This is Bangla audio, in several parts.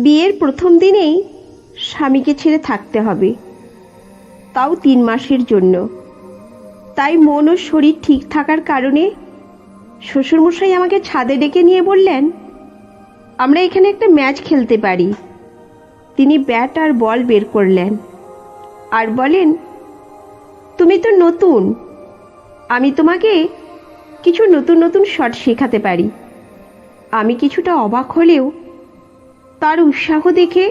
বিয়ের প্রথম দিনেই স্বামীকে ছেড়ে থাকতে হবে, তাও 3 মাসের জন্য। তাই মন ও শরীর ঠিক থাকার কারণে শ্বশুরমশাই আমাকে ছাদে ডেকে নিয়ে বললেন, আমরা এখানে একটা ম্যাচ খেলতে পারি। তিনি ব্যাট আর বল বের করলেন আর বলেন, তুমি তো নতুন, আমি তোমাকে কিছু নতুন নতুন শট শেখাতে পারি। আমি কিছুটা অবাক হলেও তার উৎসাহ দেখে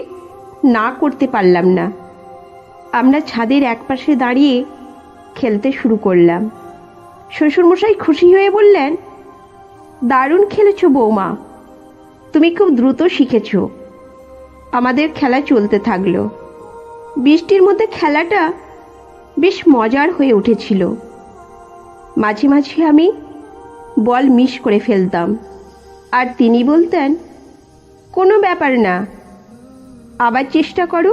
না করতে পারলাম না। আমরা ছাদের একপাশে দাঁড়িয়ে খেলতে শুরু করলাম। শ্বশুরমশাই খুশি হয়ে বললেন, দারুণ খেলেছো বৌমা, তুমি খুব দ্রুত শিখেছো। আমাদের খেলা চলতে থাকলো। বৃষ্টির মধ্যে খেলাটা বেশ মজার হয়ে উঠেছিল। মাঝে মাঝে আমি বল মিস করে ফেলতাম, আর তিনি বলতেন, কোনো ব্যাপার না, আবার চেষ্টা করো।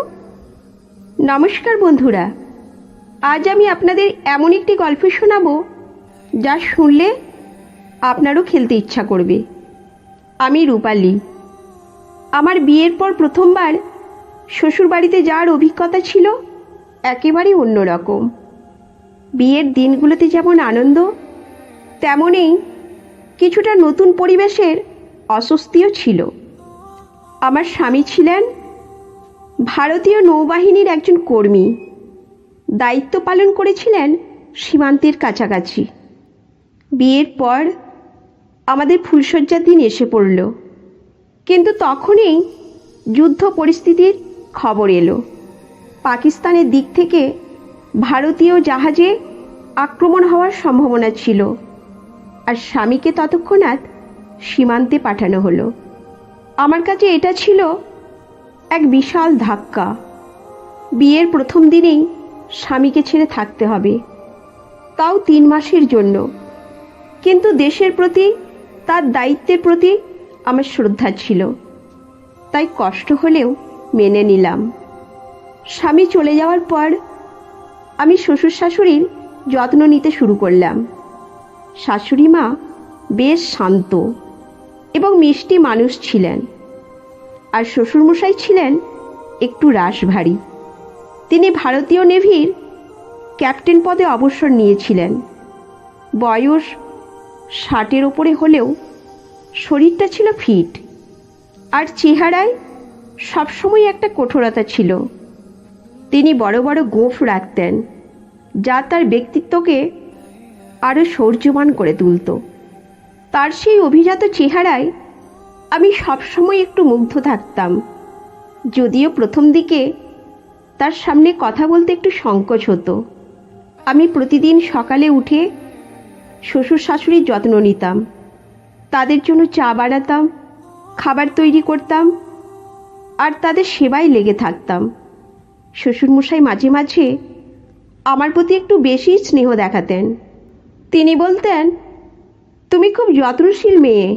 নমস্কার বন্ধুরা, আজ আমি আপনাদের এমন একটি গল্প শোনাবো যা শুনলে আপনারও খেলতে ইচ্ছা করবে। আমি রূপালী। আমার বিয়ের পর প্রথমবার শ্বশুরবাড়িতে যাওয়ার অভিজ্ঞতা ছিল একেবারেই অন্যরকম। বিয়ের দিনগুলোতে যেমন আনন্দ, তেমনই কিছুটা নতুন পরিবেশের অস্বস্তিও ছিল। আমার স্বামী ছিলেন ভারতীয় নৌবাহিনীর একজন কর্মী। দায়িত্ব পালন করেছিলেন সীমান্তের কাছাকাছি। বিয়ের পর আমাদের ফুলশয্যার দিন এসে পড়ল, কিন্তু তখনই যুদ্ধ পরিস্থিতির খবর এলো। পাকিস্তানের দিক থেকে ভারতীয় জাহাজে আক্রমণ হওয়ার সম্ভাবনা ছিল, আর স্বামীকে তৎক্ষণাৎ সীমান্তে পাঠানো হলো। আমার কাছে এটা ছিল এক বিশাল ধাক্কা। বিয়ের প্রথম দিনেই স্বামীকে ছেড়ে থাকতে হবে, তাও 3 মাসের জন্য। কিন্তু দেশের প্রতি, তার দায়িত্বের প্রতি আমার শ্রদ্ধা ছিল, তাই কষ্ট হলেও মেনে নিলাম। স্বামী চলে যাওয়ার পর আমি শ্বশুর শাশুড়ির যত্ন নিতে শুরু করলাম। শাশুড়ি মা বেশ শান্ত এবং মিষ্টি মানুষ ছিলেন, আর শ্বশুরমশাই ছিলেন একটু রাশভারী। তিনি ভারতীয় নেভির ক্যাপ্টেন পদে অবসর নিয়েছিলেন। বয়স 60-এর ওপরে হলেও শরীরটা ছিল ফিট, আর চেহারায় সবসময় একটা কঠোরতা ছিল। তিনি বড় বড় গোঁফ রাখতেন, যা তার ব্যক্তিত্বকে আরও শৌর্যবান করে তুলত। তার সেই অভিজাত চেহারায় আমি সবসময় একটু মুগ্ধ থাকতাম, যদিও প্রথম দিকে তার সামনে কথা বলতে একটু সংকোচ হতো। আমি প্রতিদিন সকালে উঠে শ্বশুর শাশুড়ির যত্ন নিতাম, তাদের জন্য চা বানাতাম, খাবার তৈরি করতাম, আর তাদের সেবায় লেগে থাকতাম। শ্বশুরমশাই মাঝে মাঝে আমার প্রতি একটু বেশি স্নেহ দেখাতেন। তিনি বলতেন, তুমি খুব যত্নশীল মেয়ে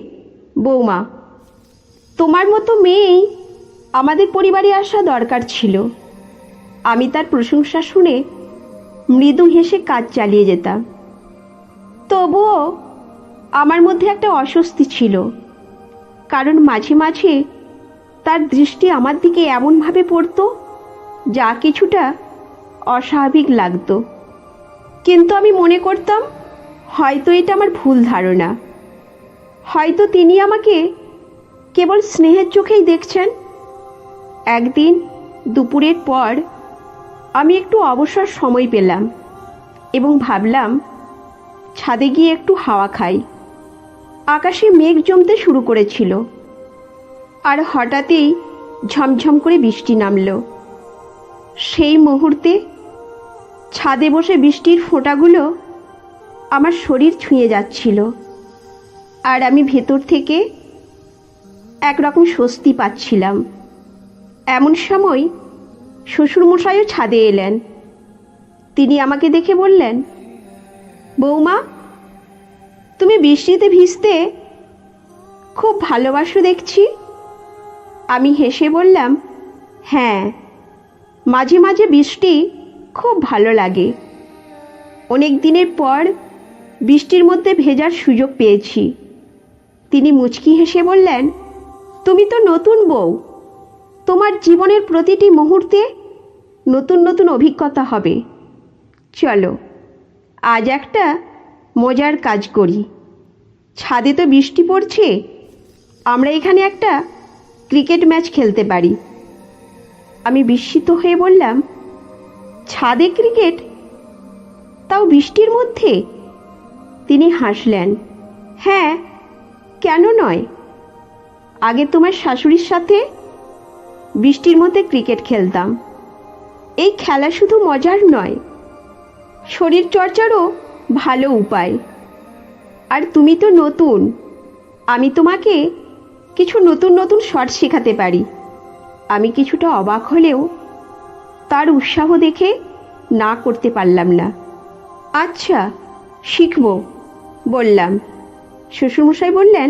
বৌমা, তোমার মতো মেয়েই আমাদের পরিবারে আসা দরকার ছিল। আমি তার প্রশংসা শুনে মৃদু হেসে কাজ চালিয়ে যেতাম। তবুও আমার মধ্যে একটা অস্বস্তি ছিল, কারণ মাঝে মাঝে তার দৃষ্টি আমার দিকে এমনভাবে পড়ত যা কিছুটা অস্বাভাবিক লাগতো। কিন্তু আমি মনে করতাম হয়তো এটা আমার ভুল ধারণা, হয়তো তিনি আমাকে কেবল স্নেহের চোখেই দেখছেন। একদিন দুপুরের পর আমি একটু অবসর সময় পেলাম এবং ভাবলাম ছাদে গিয়ে একটু হাওয়া খাই। আকাশে মেঘ জমতে শুরু করেছিল, আর হঠাৎই ঝমঝম করে বৃষ্টি নামল। সেই মুহূর্তে ছাদে বসে বৃষ্টির ফোঁটাগুলো আমার শরীর ছুঁয়ে যাচ্ছিল, আর আমি ভেতর থেকে একরকম স্বস্তি পাচ্ছিলাম। এমন সময় শ্বশুরমশাইও ছাদে এলেন। তিনি আমাকে দেখে বললেন, বৌমা, তুমি বৃষ্টিতে ভিজতে খুব ভালোবাসো দেখছি। আমি হেসে বললাম, হ্যাঁ, মাঝে মাঝে বৃষ্টি খুব ভালো লাগে। অনেক দিনের পর বৃষ্টির মধ্যে ভেজার সুযোগ পেয়েছি। তিনি মুচকি হেসে বললেন, তুমি তো নতুন বউ, তোমার জীবনের প্রতিটি মুহূর্তে নতুন নতুন অভিজ্ঞতা হবে। চলো আজ একটা মজার কাজ করি। ছাদে তো বৃষ্টি পড়ছে, আমরা এখানে একটা ক্রিকেট ম্যাচ খেলতে পারি। আমি বিস্মিত হয়ে বললাম, ছাদে ক্রিকেট, তাও বৃষ্টির মধ্যে? তিনি হাসলেন। হ্যাঁ, কেন নয়? আগে তোমার শাশুড়ির সাথে বৃষ্টির মধ্যে ক্রিকেট খেলতাম। এই খেলা শুধু মজার নয়, শরীর চর্চারও ভালো উপায়। আর তুমি তো নতুন, আমি তোমাকে কিছু নতুন নতুন শট শেখাতে পারি। আমি কিছুটা অবাক হলেও তার উৎসাহ দেখে না করতে পারলাম না। আচ্ছা, শিখব বললাম। শ্বশুরমশাই বললেন,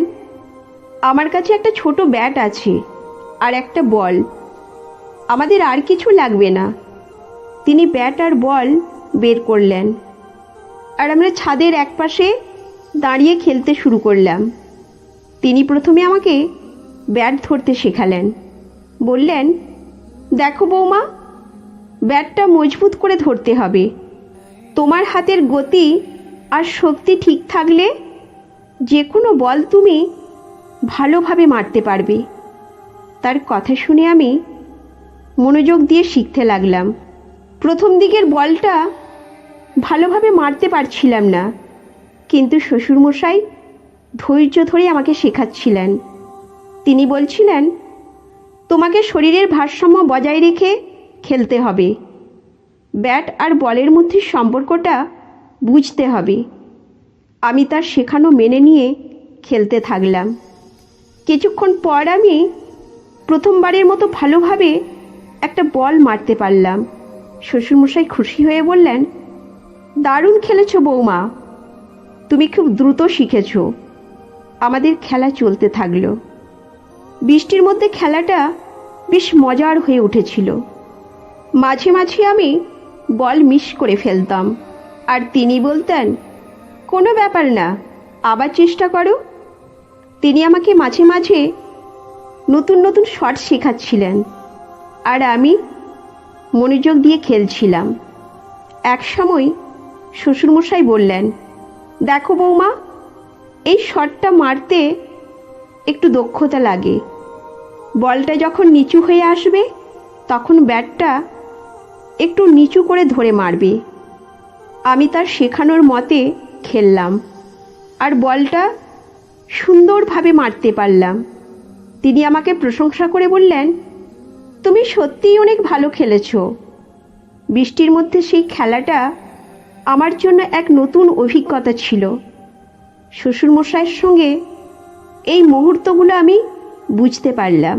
আমার কাছে একটা ছোট ব্যাট আছে আর একটা বল, আমাদের আর কিছু লাগবে না। তিনি ব্যাট আর বল বের করলেন আর আমরা ছাদের একপাশে দাঁড়িয়ে খেলতে শুরু করলাম। তিনি প্রথমে আমাকে ব্যাট ধরতে শেখালেন। বললেন, দেখো বৌমা, ব্যাটটা মজবুত করে ধরতে হবে। তোমার হাতের গতি আর শক্তি ঠিক থাকলে যে কোনো বল তুমি ভালোভাবে মারতে পারবে। তার কথা শুনে আমি মনোযোগ দিয়ে শিখতে লাগলাম। প্রথম দিকের বলটা ভালোভাবে মারতে পারছিলাম না, কিন্তু শ্বশুরমশাই ধৈর্য ধরে আমাকে শেখাচ্ছিলেন। তিনি বলছিলেন, তোমাকে শরীরের ভারসাম্য বজায় রেখে খেলতে হবে। ব্যাট আর বলের মধ্যে সম্পর্কটা বুঝতে হবে। আমি তার শেখানো মেনে নিয়ে খেলতে থাকলাম। কিছুক্ষণ পর আমি প্রথমবারের মতো ভালোভাবে একটা বল মারতে পারলাম। শ্বশুরমশাই খুশি হয়ে বললেন, দারুণ খেলেছো বৌমা, তুমি খুব দ্রুত শিখেছ। আমাদের খেলা চলতে থাকলো। বৃষ্টির মধ্যে খেলাটা বেশ মজার হয়ে উঠেছিল। মাঝে মাঝে আমি বল মিস করে ফেলতাম, আর তিনি বলতেন, কোনো ব্যাপার না, আবার চেষ্টা করো। তিনি আমাকে মাঝে মাঝে নতুন নতুন শট শেখাচ্ছিলেন, আর আমি মনোযোগ দিয়ে খেলছিলাম। এক সময় শ্বশুরমশাই বললেন, দেখো বৌমা, এই শটটা মারতে একটু দক্ষতা লাগে। বলটা যখন নিচু হয়ে আসবে তখন ব্যাটটা একটু নিচু করে ধরে মারবে। আমি তার শেখানোর মতে খেললাম আর বলটা সুন্দরভাবে মারতে পারলাম। তিনি আমাকে প্রশংসা করে বললেন, তুমি সত্যিই অনেক ভালো খেলেছো। বৃষ্টির মধ্যে সেই খেলাটা আমার জন্য এক নতুন অভিজ্ঞতা ছিল। শ্বশুরমশাইয়ের সঙ্গে এই মুহূর্তগুলো আমি বুঝতে পারলাম।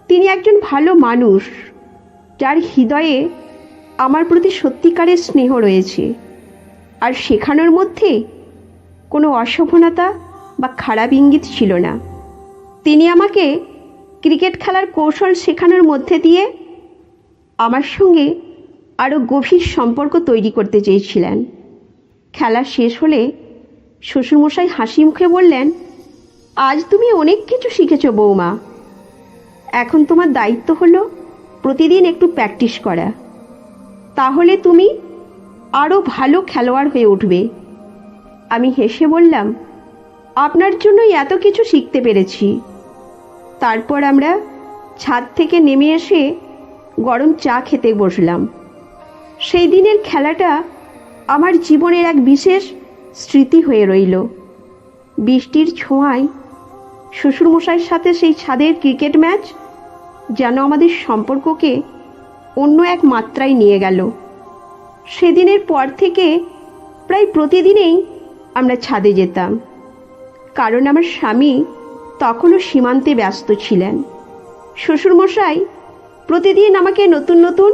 তিনি একজন ভালো মানুষ, যার হৃদয়ে আমার প্রতি সত্যিকারের স্নেহ রয়েছে, আর শেখানোর মধ্যে কোনো অশোভনতা বা খারাপ ইঙ্গিত ছিল না। তিনি আমাকে ক্রিকেট খেলার কৌশল শেখানোর মধ্যে দিয়ে আমার সঙ্গে আরও গভীর সম্পর্ক তৈরি করতে চেয়েছিলেন। খেলা শেষ হলে শ্বশুরমশাই হাসি মুখে বললেন, আজ তুমি অনেক কিছু শিখেছ বৌমা। এখন তোমার দায়িত্ব হলো প্রতিদিন একটু প্র্যাকটিস করা, তাহলে তুমি আরও ভালো খেলোয়াড় হয়ে উঠবে। আমি হেসে বললাম, আপনার জন্যই এত কিছু শিখতে পেরেছি। তারপর আমরা ছাদ থেকে নেমে এসে গরম চা খেতে বসলাম। সেই দিনের খেলাটা আমার জীবনের এক বিশেষ স্মৃতি হয়ে রইল। বৃষ্টির ছোঁয়ায় শ্বশুরমশাইয়ের সাথে সেই ছাদের ক্রিকেট ম্যাচ যেন আমাদের সম্পর্ককে অন্য এক মাত্রায় নিয়ে গেল। সেদিনের পর থেকে প্রায় প্রতিদিনেই আমরা ছাদে যেতাম, কারণ আমার স্বামী তখনও সীমান্তে ব্যস্ত ছিলেন। শ্বশুরমশাই প্রতিদিন আমাকে নতুন নতুন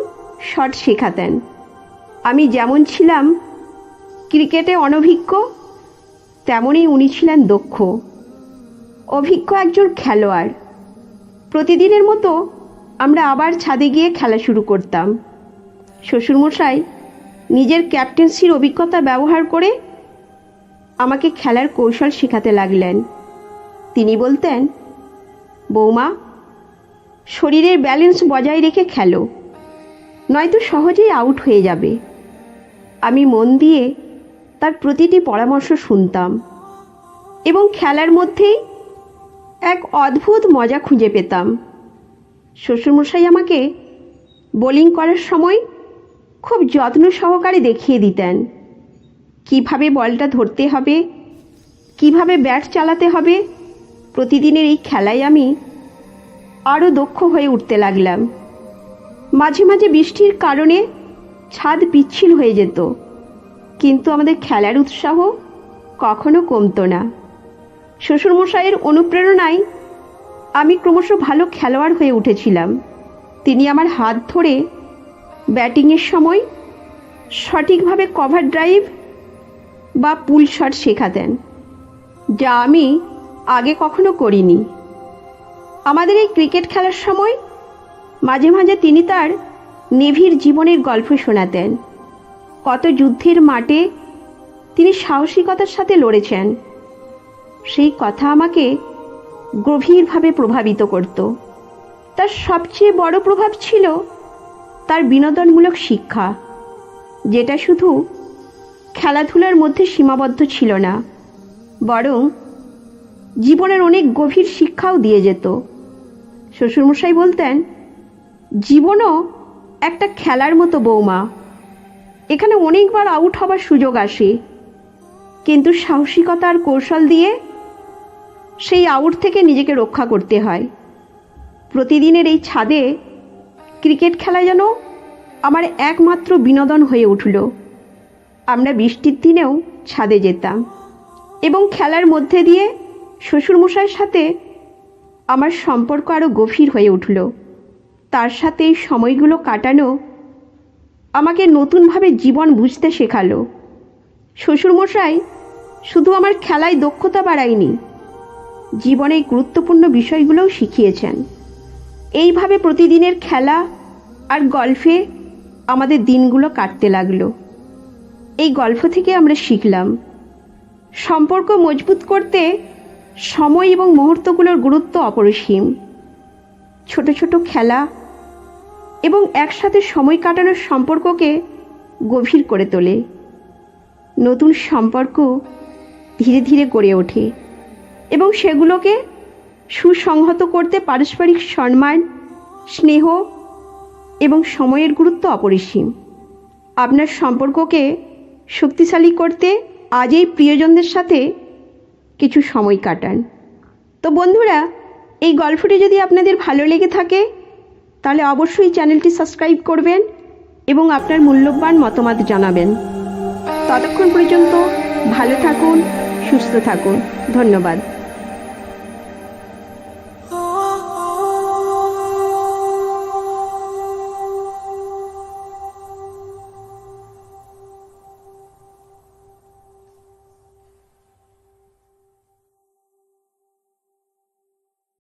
শট শেখাতেন। আমি যেমন ছিলাম ক্রিকেটে অনভিজ্ঞ, তেমনই উনি ছিলেন দক্ষ, অভিজ্ঞ একজন খেলোয়াড়। প্রতিদিনের মতো আমরা আবার ছাদে গিয়ে খেলা শুরু করতাম। শ্বশুরমশাই নিজের ক্যাপ্টেন্সির অভিজ্ঞতা ব্যবহার করে আমাকে খেলার কৌশল শেখাতে লাগলেন। তিনি বলতেন, বৌমা, শরীরের ব্যালেন্স বজায় রেখে খেলো, নয়তো সহজেই আউট হয়ে যাবে। আমি মন দিয়ে তার প্রতিটি পরামর্শ শুনতাম এবং খেলার মধ্যেই এক অদ্ভুত মজা খুঁজে পেতাম। শ্বশুরমশাই আমাকে বোলিং করার সময় খুব যত্ন সহকারে দেখিয়ে দিতেন কিভাবে বলটা ধরতে হবে, কিভাবে ব্যাট চালাতে হবে। প্রতিদিনের এই খেলায় আমি আরও দক্ষ হয়ে উঠতে লাগলাম। মাঝে মাঝে বৃষ্টির কারণে ছাদ পিচ্ছিল হয়ে যেত, কিন্তু আমাদের খেলার উৎসাহ কখনো কমতো না। শ্বশুরমশাইয়ের অনুপ্রেরণায় আমি ক্রমশ ভালো খেলোয়াড় হয়ে উঠেছিলাম। তিনি আমার হাত ধরে ব্যাটিংয়ের সময় সঠিকভাবে কভার ড্রাইভ বা পুল শট শেখাতেন, যা আমি আগে কখনো করিনি। আমাদের এই ক্রিকেট খেলার সময় মাঝে মাঝে তিনি তার নেভির জীবনের গল্প শোনাতেন। কত যুদ্ধের মাঠে তিনি সাহসিকতার সাথে লড়েছেন, সেই কথা আমাকে গভীরভাবে প্রভাবিত করত। তার সবচেয়ে বড় প্রভাব ছিল তার বিনোদনমূলক শিক্ষা, যেটা শুধু খেলাধুলার মধ্যে সীমাবদ্ধ ছিল না, বরং জীবনের অনেক গভীর শিক্ষাও দিয়ে যেত। শ্বশুরমশাই বলতেন, জীবনও একটা খেলার মতো বৌমা, এখানে অনেকবার আউট হবার সুযোগ আসে, কিন্তু সাহসিকতা আর কৌশল দিয়ে সেই আউট থেকে নিজেকে রক্ষা করতে হয়। প্রতিদিনের এই ছাদে ক্রিকেট খেলা যেন আমার একমাত্র বিনোদন হয়ে উঠল। আমরা বৃষ্টির দিনেও ছাদে যেতাম এবং খেলার মধ্যে দিয়ে শ্বশুরমশাইয়ের সাথে আমার সম্পর্ক আরও গভীর হয়ে উঠল। তার সাথে এই সময়গুলো কাটানো আমাকে নতুনভাবে জীবন বুঝতে শেখালো। শ্বশুরমশাই শুধু আমার খেলায় দক্ষতা বাড়ায়নি, জীবনের গুরুত্বপূর্ণ বিষয়গুলোও শিখিয়েছেন। এইভাবে প্রতিদিনের খেলা আর গল্ফে আমাদের দিনগুলো কাটতে লাগলো। এই গল্প থেকে আমরা শিখলাম সম্পর্ক মজবুত করতে সময় এবং মুহূর্তগুলোর গুরুত্ব অপরিসীম। ছোট ছোট খেলা এবং একসাথে সময় কাটানোর সম্পর্ককে গভীর করে তোলে। নতুন সম্পর্ক ধীরে ধীরে গড়ে ওঠে এবং সেগুলোকে সুসংহত করতে পারস্পরিক সম্মান, স্নেহ এবং সময়ের গুরুত্ব অপরিসীম। আপনার সম্পর্ককে শক্তিশালী করতে আজ এই প্রিয়জনদের সাথে কিছু সময় কাটান। তো বন্ধুরা, এই গল্পটি যদি আপনাদের ভালো লেগে থাকে তাহলে অবশ্যই চ্যানেলটি সাবস্ক্রাইব করবেন এবং আপনার মূল্যবান মতামত জানাবেন। ততক্ষণ পর্যন্ত ভালো থাকুন, সুস্থ থাকুন। ধন্যবাদ।